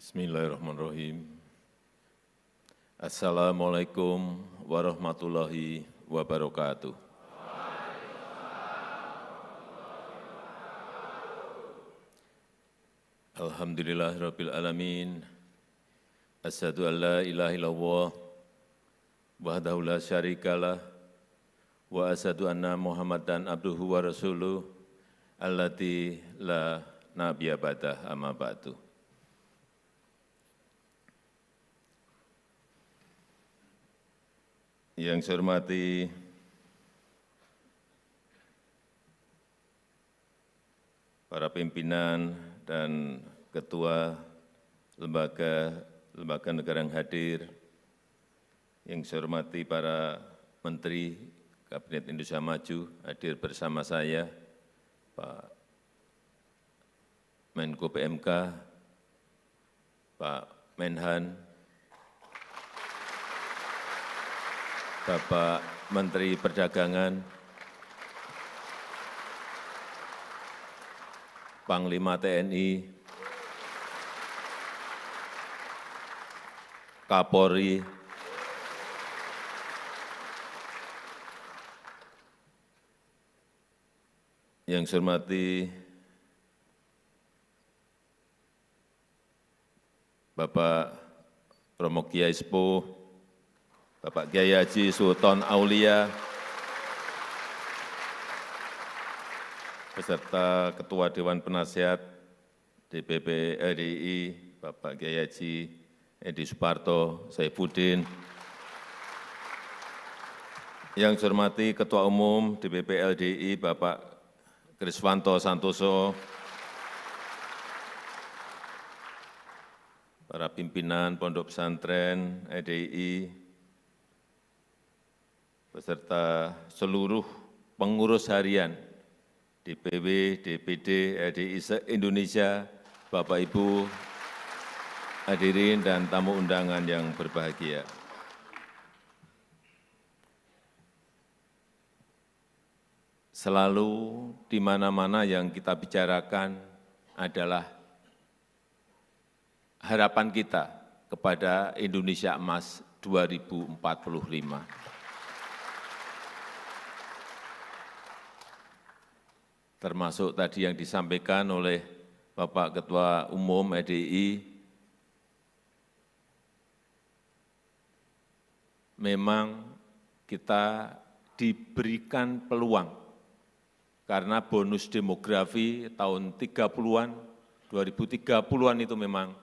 Bismillahirrahmanirrahim. Assalamualaikum warahmatullahi wabarakatuh. Alhamdulillahirabbil alamin. Asyhadu an la ilaha illallah wahdahu la syarikalah wa asyhadu anna Muhammadan abduhu wa rasuluh allati la nabiyya ba'dah amma ba'du. Yang saya hormati para pimpinan dan ketua lembaga negara yang hadir, yang saya hormati para menteri Kabinet Indonesia Maju hadir bersama saya, Pak Menko PMK, Pak Menhan, Bapak Menteri Perdagangan, Panglima TNI, Kapolri, yang saya hormati Bapak Romo Kiai Sepuh, Bapak Kiai Haji Sultan Aulia, beserta Ketua Dewan Penasihat DPP RI, Bapak Kiai Haji Edi Suparto Saifuddin, yang saya hormati Ketua Umum DPP LDI, Bapak Kriswanto Santoso, para pimpinan Pondok Pesantren EDI, beserta seluruh pengurus harian DPW, DPD, EDI se-Indonesia, Bapak Ibu hadirin dan tamu undangan yang berbahagia. Selalu di mana-mana yang kita bicarakan adalah harapan kita kepada Indonesia Emas 2045. Termasuk tadi yang disampaikan oleh Bapak Ketua Umum EDI, memang kita diberikan peluang karena bonus demografi tahun 30-an, 2030-an itu memang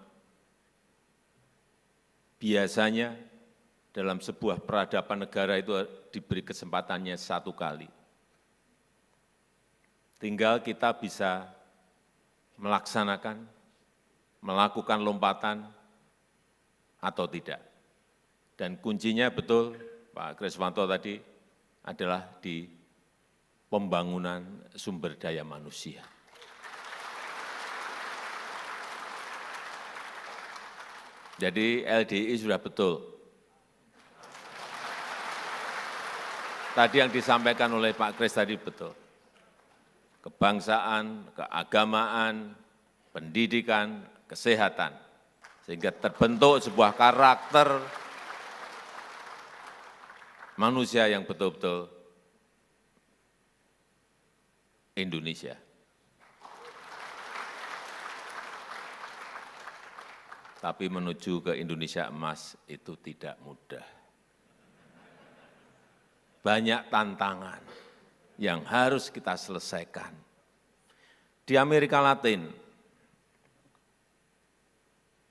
biasanya dalam sebuah peradaban negara itu diberi kesempatannya satu kali. Tinggal kita bisa melaksanakan, melakukan lompatan atau tidak. Dan kuncinya betul, Pak Kriswanto tadi, adalah di pembangunan sumber daya manusia. Jadi LDI sudah betul. Tadi yang disampaikan oleh Pak Kris tadi betul. Kebangsaan, keagamaan, pendidikan, kesehatan, sehingga terbentuk sebuah karakter manusia yang betul-betul Indonesia. Tapi menuju ke Indonesia Emas itu tidak mudah. Banyak tantangan yang harus kita selesaikan. Di Amerika Latin,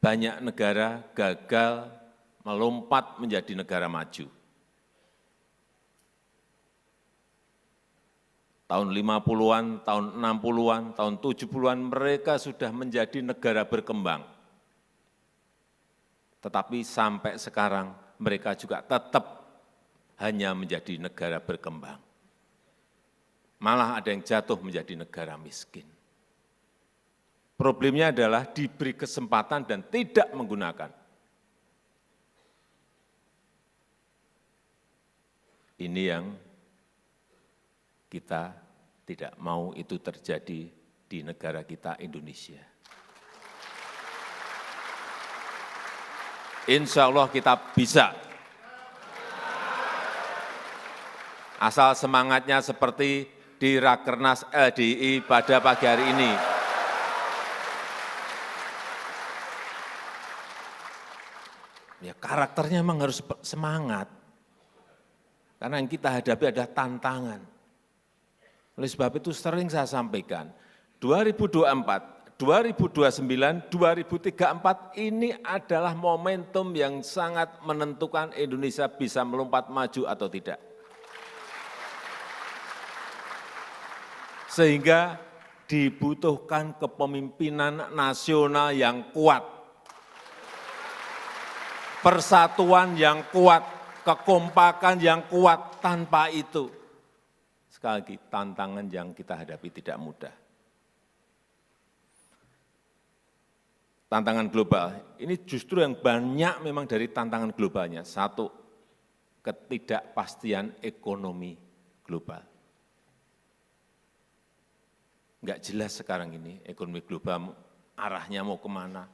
banyak negara gagal melompat menjadi negara maju. Tahun 50-an, tahun 60-an, tahun 70-an mereka sudah menjadi negara berkembang. Tetapi sampai sekarang mereka juga tetap hanya menjadi negara berkembang. Malah ada yang jatuh menjadi negara miskin. Problemnya adalah diberi kesempatan dan tidak menggunakan. Ini yang kita tidak mau itu terjadi di negara kita Indonesia. Insya Allah kita bisa. Asal semangatnya seperti di Rakernas LDI pada pagi hari ini. Ya karakternya memang harus semangat. Karena yang kita hadapi adalah tantangan. Oleh sebab itu sering saya sampaikan, 2024, 2029, 2034 ini adalah momentum yang sangat menentukan Indonesia bisa melompat maju atau tidak. Sehingga dibutuhkan kepemimpinan nasional yang kuat, persatuan yang kuat, kekompakan yang kuat. Tanpa itu, sekali lagi, tantangan yang kita hadapi tidak mudah. Tantangan global, ini justru yang banyak memang dari tantangan globalnya. Satu, ketidakpastian ekonomi global. Enggak jelas sekarang ini ekonomi global arahnya mau kemana.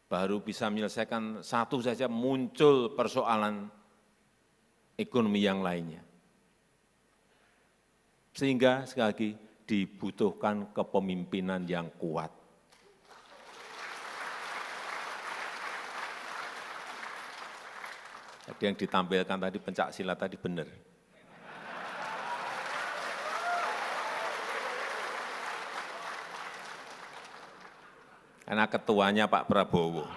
Baru bisa menyelesaikan satu saja muncul persoalan ekonomi yang lainnya. Sehingga sekali lagi dibutuhkan kepemimpinan yang kuat. Jadi yang ditampilkan tadi pencak silat tadi benar. Karena ketuanya Pak Prabowo.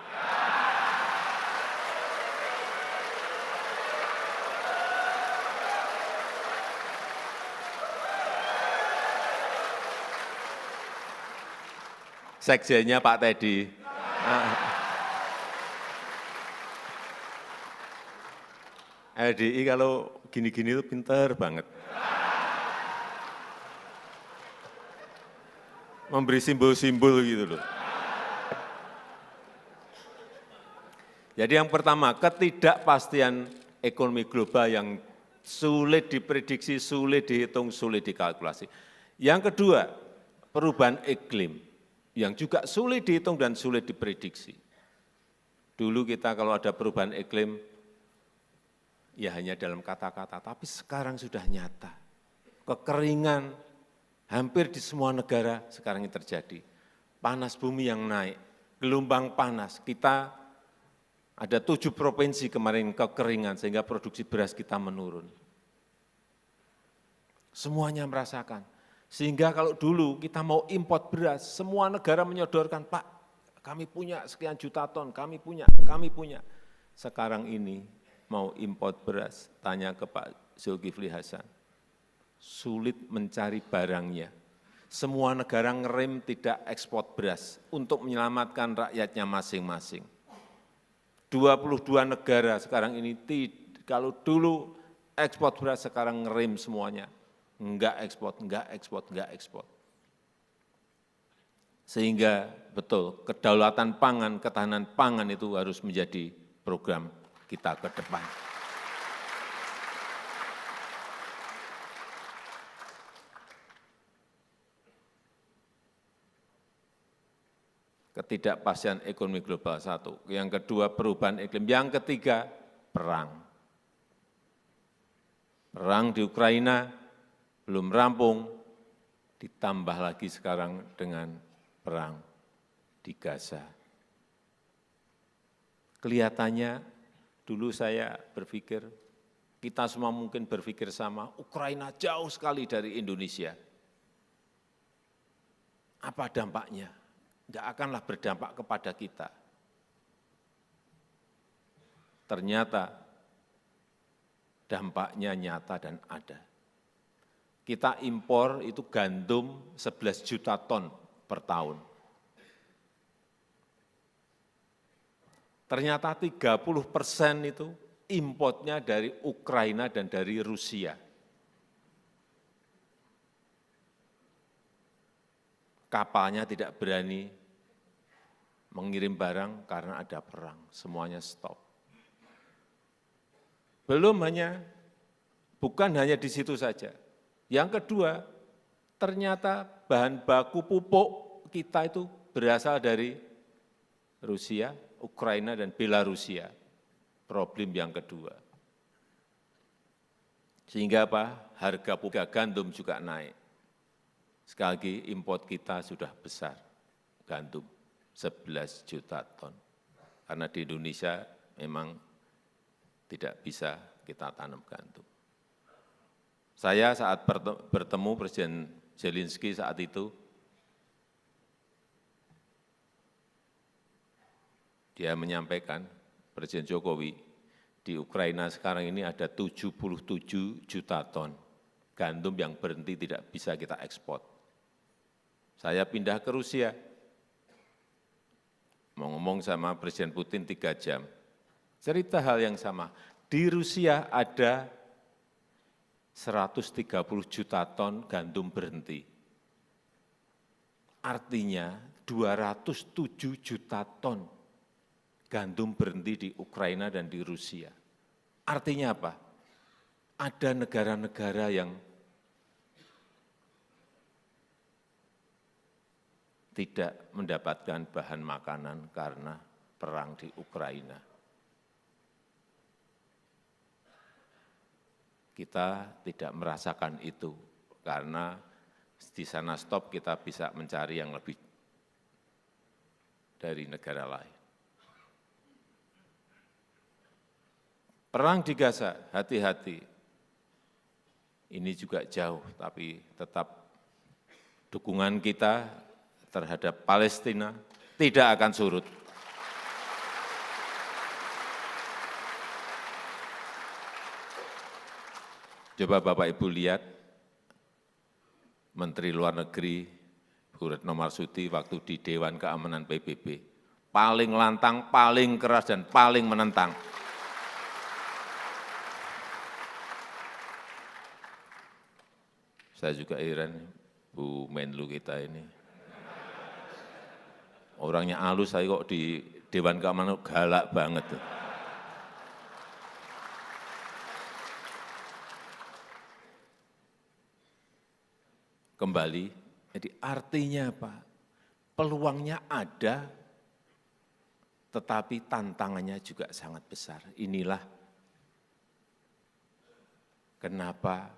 Sekjennya Pak Teddy. LDI kalau gini-gini itu pinter banget. Memberi simbol-simbol gitu loh. Jadi yang pertama, ketidakpastian ekonomi global yang sulit diprediksi, sulit dihitung, sulit dikalkulasi. Yang kedua, perubahan iklim yang juga sulit dihitung dan sulit diprediksi. Dulu kita kalau ada perubahan iklim, ya hanya dalam kata-kata, tapi sekarang sudah nyata. Kekeringan hampir di semua negara sekarang ini terjadi. Panas bumi yang naik, gelombang panas, kita ada 7 provinsi kemarin kekeringan sehingga produksi beras kita menurun. Semuanya merasakan. Sehingga kalau dulu kita mau import beras, semua negara menyodorkan, Pak, kami punya sekian juta ton, kami punya. Sekarang ini mau import beras, tanya ke Pak Zulkifli Hasan, sulit mencari barangnya. Semua negara ngerem tidak ekspor beras untuk menyelamatkan rakyatnya masing-masing. 22 negara sekarang ini, kalau dulu ekspor beras, sekarang ngerem semuanya. Enggak ekspor. Sehingga betul, kedaulatan pangan, ketahanan pangan itu harus menjadi program kita ke depan. Ketidakpastian ekonomi global satu. Yang kedua, perubahan iklim. Yang ketiga, perang. Perang di Ukraina belum rampung, ditambah lagi sekarang dengan perang di Gaza. Kelihatannya dulu saya berpikir, kita semua mungkin berpikir sama, Ukraina jauh sekali dari Indonesia. Apa dampaknya? Enggak akanlah berdampak kepada kita. Ternyata dampaknya nyata dan ada. Kita impor itu gandum 11 juta ton per tahun. Ternyata 30% itu importnya dari Ukraina dan dari Rusia. Kapalnya tidak berani mengirim barang karena ada perang, semuanya stop. Bukan hanya di situ saja. Yang kedua, ternyata bahan baku pupuk kita itu berasal dari Rusia, Ukraina, dan Belarusia. Problem yang kedua. Sehingga apa? Harga gandum juga naik. Sekali lagi import kita sudah besar, gandum 11 juta ton. Karena di Indonesia memang tidak bisa kita tanam gandum. Saya saat bertemu Presiden Zelensky saat itu, dia menyampaikan, Presiden Jokowi, di Ukraina sekarang ini ada 77 juta ton gandum yang berhenti tidak bisa kita ekspor. Saya pindah ke Rusia, mau ngomong sama Presiden Putin 3 jam, cerita hal yang sama. Di Rusia ada 130 juta ton gandum berhenti. Artinya 207 juta ton gandum berhenti di Ukraina dan di Rusia. Artinya apa? Ada negara-negara yang tidak mendapatkan bahan makanan karena perang di Ukraina. Kita tidak merasakan itu, karena di sana stop kita bisa mencari yang lebih dari negara lain. Perang di Gaza, hati-hati. Ini juga jauh, tapi tetap dukungan kita terhadap Palestina tidak akan surut. Coba Bapak Ibu lihat, Menteri Luar Negeri Bu Retno Marsudi waktu di Dewan Keamanan PBB, paling lantang, paling keras, dan paling menentang. Saya juga heran, Bu Menlu kita ini. Orangnya halus, saya kok di Dewan Keamanan galak banget. Kembali, jadi artinya apa? Peluangnya ada, tetapi tantangannya juga sangat besar. Inilah kenapa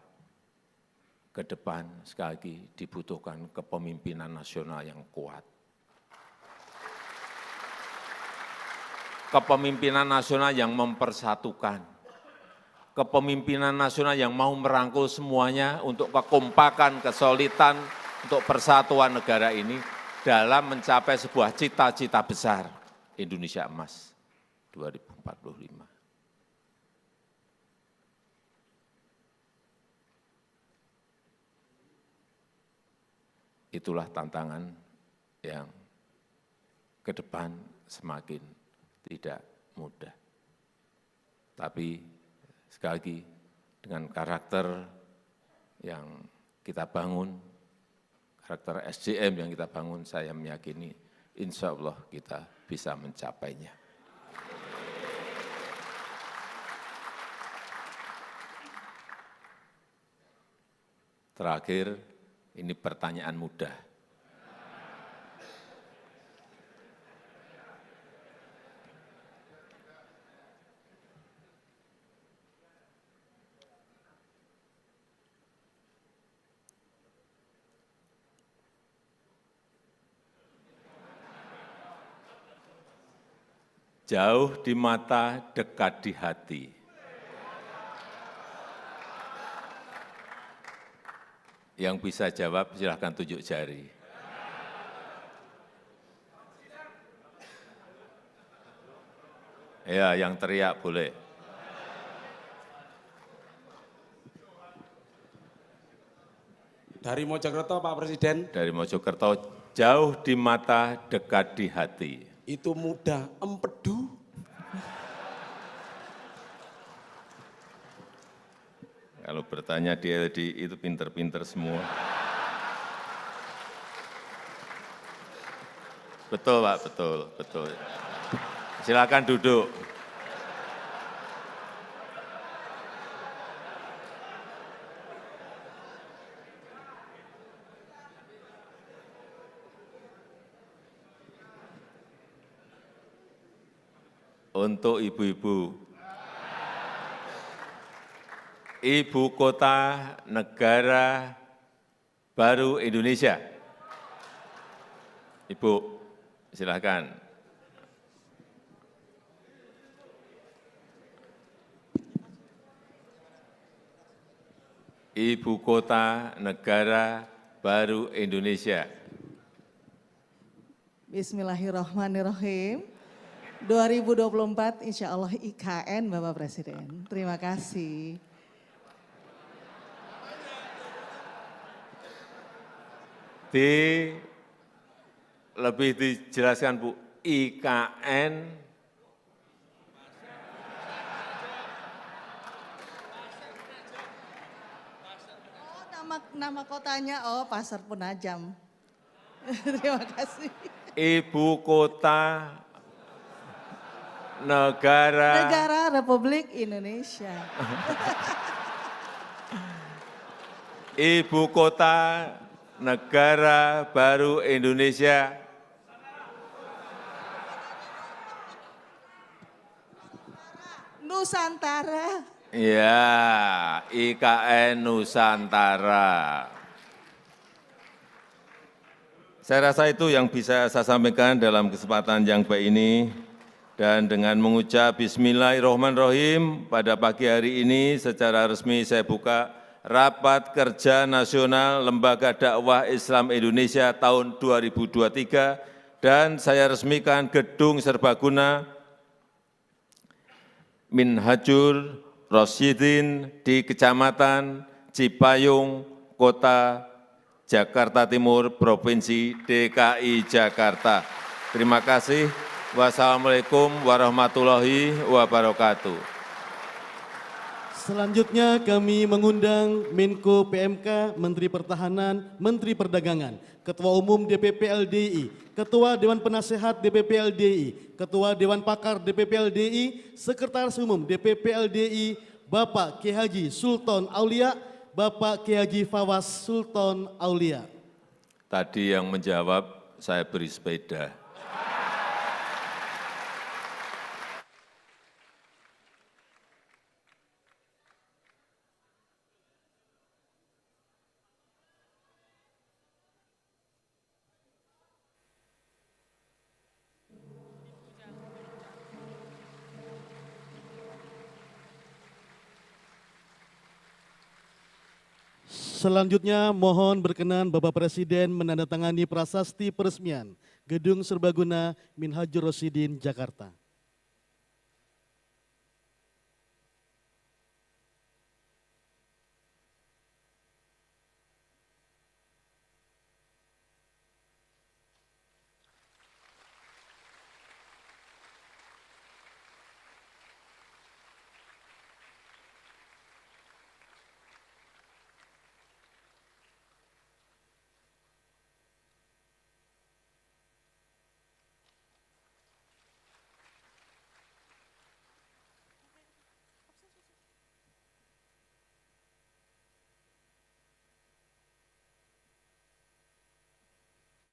ke depan sekali lagi dibutuhkan kepemimpinan nasional yang kuat. Kepemimpinan nasional yang mempersatukan. Kepemimpinan nasional yang mau merangkul semuanya untuk kekompakan, kesolidan, untuk persatuan negara ini dalam mencapai sebuah cita-cita besar Indonesia Emas 2045. Itulah tantangan yang ke depan semakin tidak mudah. Tapi sekali lagi dengan karakter yang kita bangun, karakter SDM yang kita bangun, saya meyakini insya Allah kita bisa mencapainya. Terakhir, ini pertanyaan mudah. Jauh di mata, dekat di hati. Yang bisa jawab silahkan tunjuk jari. Ya, yang teriak boleh. Dari Mojokerto, Pak Presiden. Dari Mojokerto, jauh di mata, dekat di hati. Itu mudah, empedu. Kalau bertanya di LD itu pinter-pinter semua. Betul Pak, betul, betul. Silakan duduk. untuk ibu-ibu. Ibu kota negara baru Indonesia. Ibu, silakan. Ibu kota negara baru Indonesia. Bismillahirrahmanirrahim. 2024 insya Allah IKN Bapak Presiden. Terima kasih. Lebih dijelaskan Bu, IKN Nama kotanya Pasar Penajam. Terima kasih. Ibu kota negara Republik Indonesia. Ibu kota negara baru Indonesia. Nusantara. Ya, IKN Nusantara. Saya rasa itu yang bisa saya sampaikan dalam kesempatan yang baik ini. Dan dengan mengucap Bismillahirrahmanirrahim, pada pagi hari ini secara resmi saya buka Rapat Kerja Nasional Lembaga Dakwah Islam Indonesia tahun 2023 dan saya resmikan Gedung Serbaguna Minhajul Rosyidin di Kecamatan Cipayung, Kota Jakarta Timur, Provinsi DKI Jakarta. Terima kasih. Wassalamualaikum warahmatullahi wabarakatuh. Selanjutnya kami mengundang Menko PMK, Menteri Pertahanan, Menteri Perdagangan, Ketua Umum DPP LDI, Ketua Dewan Penasehat DPP LDI, Ketua Dewan Pakar DPP LDI, Sekretaris Umum DPP LDI, Bapak Kiai Haji Sultan Aulia, Bapak Kiai Haji Fawaz Sultan Aulia. Tadi yang menjawab saya beri sepeda. Selanjutnya mohon berkenan Bapak Presiden menandatangani prasasti peresmian Gedung Serbaguna Minhajul Rosyidin, Jakarta.